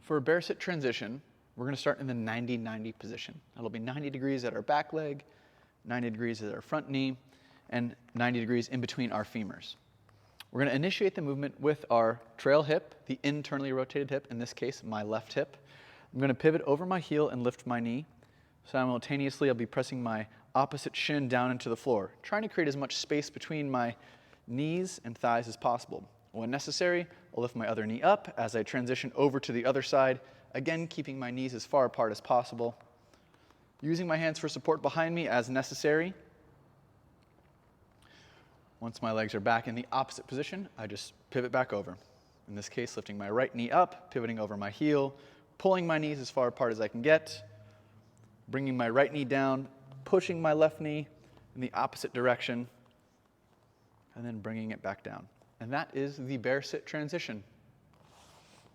For a bear sit transition, we're going to start in the 90-90 position. That'll be 90 degrees at our back leg, 90 degrees at our front knee, and 90 degrees in between our femurs. We're going to initiate the movement with our trail hip, the internally rotated hip, in this case, my left hip. I'm going to pivot over my heel and lift my knee. Simultaneously, I'll be pressing my opposite shin down into the floor, trying to create as much space between my knees and thighs as possible. When necessary, I'll lift my other knee up as I transition over to the other side, again keeping my knees as far apart as possible. Using my hands for support behind me as necessary. Once my legs are back in the opposite position, I just pivot back over. In this case, lifting my right knee up, pivoting over my heel, pulling my knees as far apart as I can get, bringing my right knee down, pushing my left knee in the opposite direction, and then bringing it back down. And that is the bear sit transition.